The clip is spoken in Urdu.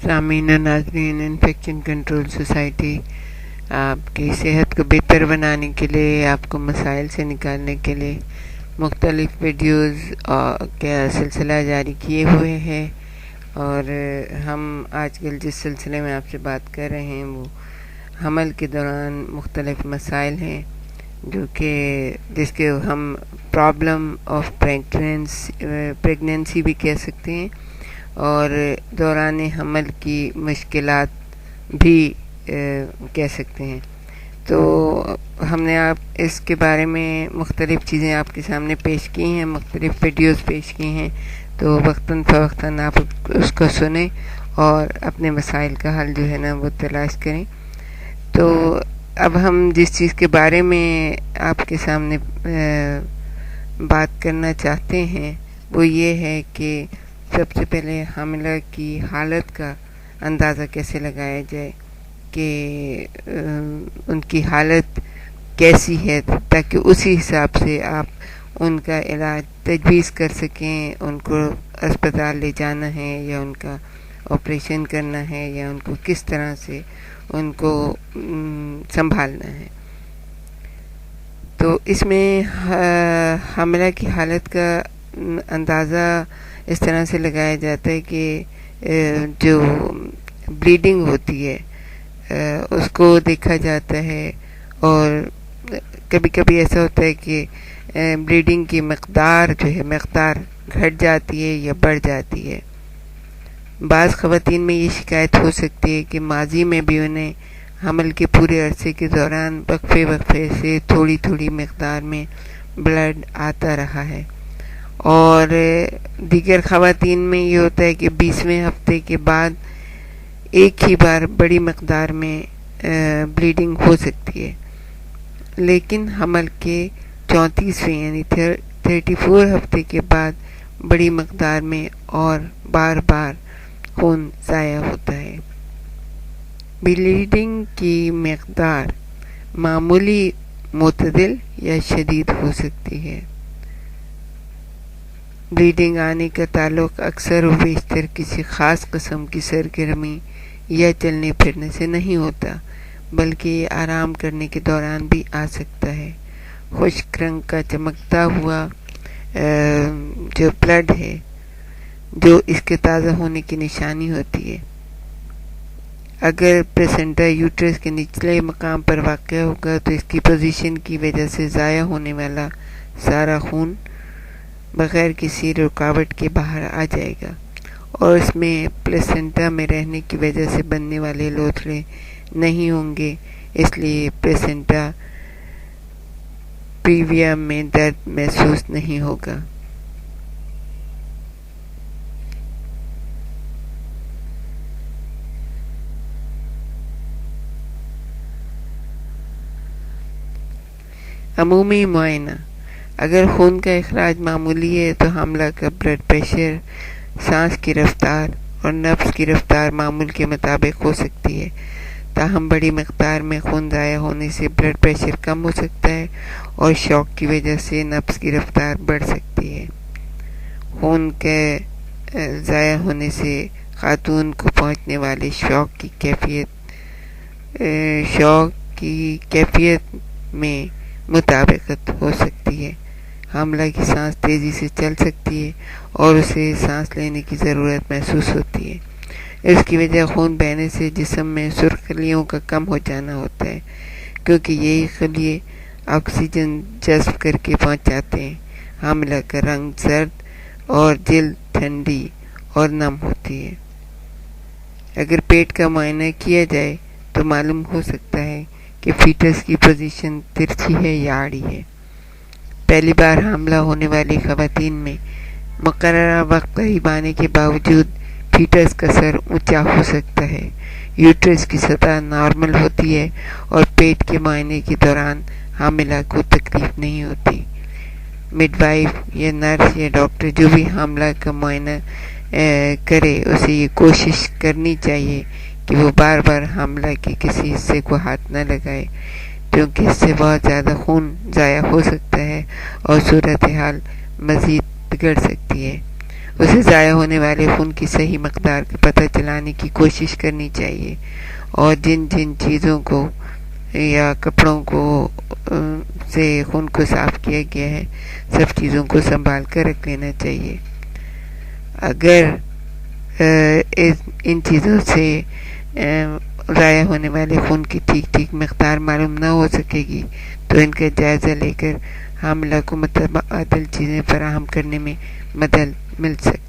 سامعین و ناظرین، انفیکشن کنٹرول سوسائٹی آپ کی صحت کو بہتر بنانے کے لیے، آپ کو مسائل سے نکالنے کے لیے مختلف ویڈیوز کا سلسلہ جاری کیے ہوئے ہیں، اور ہم آج کل جس سلسلے میں آپ سے بات کر رہے ہیں وہ حمل کے دوران مختلف مسائل ہیں، جو کہ جس کے ہم پرابلم آف پریگنینسی بھی کہہ سکتے ہیں، اور دوران حمل کی مشکلات بھی کہہ سکتے ہیں۔ تو ہم نے اس کے بارے میں مختلف چیزیں آپ کے سامنے پیش کی ہیں، مختلف ویڈیوز پیش کی ہیں، تو وقتاً فوقتاً آپ اس کو سنیں اور اپنے مسائل کا حل جو ہے نا وہ تلاش کریں۔ تو اب ہم جس چیز کے بارے میں آپ کے سامنے بات کرنا چاہتے ہیں وہ یہ ہے کہ سب سے پہلے حاملہ کی حالت کا اندازہ کیسے لگایا جائے، کہ ان کی حالت کیسی ہے، تاکہ اسی حساب سے آپ ان کا علاج تجویز کر سکیں، ان کو اسپتال لے جانا ہے یا ان کا آپریشن کرنا ہے یا ان کو کس طرح سے ان کو سنبھالنا ہے۔ تو اس میں حاملہ کی حالت کا اندازہ اس طرح سے لگایا جاتا ہے کہ جو بلیڈنگ ہوتی ہے اس کو دیکھا جاتا ہے، اور کبھی کبھی ایسا ہوتا ہے کہ بلیڈنگ کی مقدار گھٹ جاتی ہے یا بڑھ جاتی ہے۔ بعض خواتین میں یہ شکایت ہو سکتی ہے کہ ماضی میں بھی انہیں حمل کے پورے عرصے کے دوران وقفے سے تھوڑی تھوڑی مقدار میں بلڈ آتا رہا ہے، اور دیگر خواتین میں یہ ہوتا ہے کہ 20ویں ہفتے کے بعد ایک ہی بار بڑی مقدار میں بلیڈنگ ہو سکتی ہے، لیکن حمل کے 34ویں یعنی 34 ہفتے کے بعد بڑی مقدار میں اور بار بار خون ضائع ہوتا ہے۔ بلیڈنگ کی مقدار معمولی، معتدل یا شدید ہو سکتی ہے۔ بلیڈنگ آنے کا تعلق اکثر و بیشتر کسی خاص قسم کی سرگرمی یا چلنے پھرنے سے نہیں ہوتا، بلکہ یہ آرام کرنے کے دوران بھی آ سکتا ہے۔ خشک رنگ کا چمکتا ہوا جو بلڈ ہے، جو اس کے تازہ ہونے کی نشانی ہوتی ہے۔ اگر پلیسنٹا یوٹرس کے نچلے مقام پر واقع ہوگا تو اس کی پوزیشن کی وجہ سے ضائع ہونے والا سارا خون بغیر کسی رکاوٹ کے باہر آ جائے گا، اور اس میں پلیسنٹا میں رہنے کی وجہ سے بننے والے لوتھڑے نہیں ہوں گے، اس لیے پلیسنٹا پریویا میں درد محسوس نہیں ہوگا۔ عمومی معائنہ: اگر خون کا اخراج معمولی ہے تو حاملہ کا بلڈ پریشر، سانس کی رفتار اور نبض کی رفتار معمول کے مطابق ہو سکتی ہے، تاہم بڑی مقدار میں خون ضائع ہونے سے بلڈ پریشر کم ہو سکتا ہے اور شوک کی وجہ سے نبض کی رفتار بڑھ سکتی ہے۔ خون کے ضائع ہونے سے خاتون کو پہنچنے والے شوک کی کیفیت میں مطابقت ہو سکتی ہے۔ حاملہ کی سانس تیزی سے چل سکتی ہے اور اسے سانس لینے کی ضرورت محسوس ہوتی ہے۔ اس کی وجہ خون بہنے سے جسم میں سرخ خلیوں کا کم ہو جانا ہوتا ہے، کیونکہ یہی خلیے آکسیجن جذب کر کے پہنچاتے ہیں۔ حاملہ کا رنگ زرد اور جلد ٹھنڈی اور نم ہوتی ہے۔ اگر پیٹ کا معائنہ کیا جائے تو معلوم ہو سکتا ہے کہ فیٹس کی پوزیشن ترچھی ہے یا آڑی ہے۔ پہلی بار حاملہ ہونے والی خواتین میں مقررہ وقت قریب آنے کے باوجود فیٹس کا سر اونچا ہو سکتا ہے، یوٹرس کی سطح نارمل ہوتی ہے اور پیٹ کے معائنے کے دوران حاملہ کو تکلیف نہیں ہوتی۔ مڈ وائف یا نرس یا ڈاکٹر جو بھی حاملہ کا معائنہ کرے اسے یہ کوشش کرنی چاہیے کہ وہ بار بار حاملہ کے کسی حصے کو ہاتھ نہ لگائے، کیونکہ اس سے بہت زیادہ خون ضائع ہو سکتا ہے اور صورتحال مزید بگڑ سکتی ہے۔ اسے ضائع ہونے والے خون کی صحیح مقدار کا پتہ چلانے کی کوشش کرنی چاہیے، اور جن جن چیزوں کو یا کپڑوں کو سے خون کو صاف کیا گیا ہے سب چیزوں کو سنبھال کر رکھ لینا چاہیے۔ اگر ان چیزوں سے ضائع ہونے والے خون کی ٹھیک مقدار معلوم نہ ہو سکے گی تو ان کا جائزہ لے کر حاملہ کو متبادل چیزیں فراہم کرنے میں مدد مل سکتی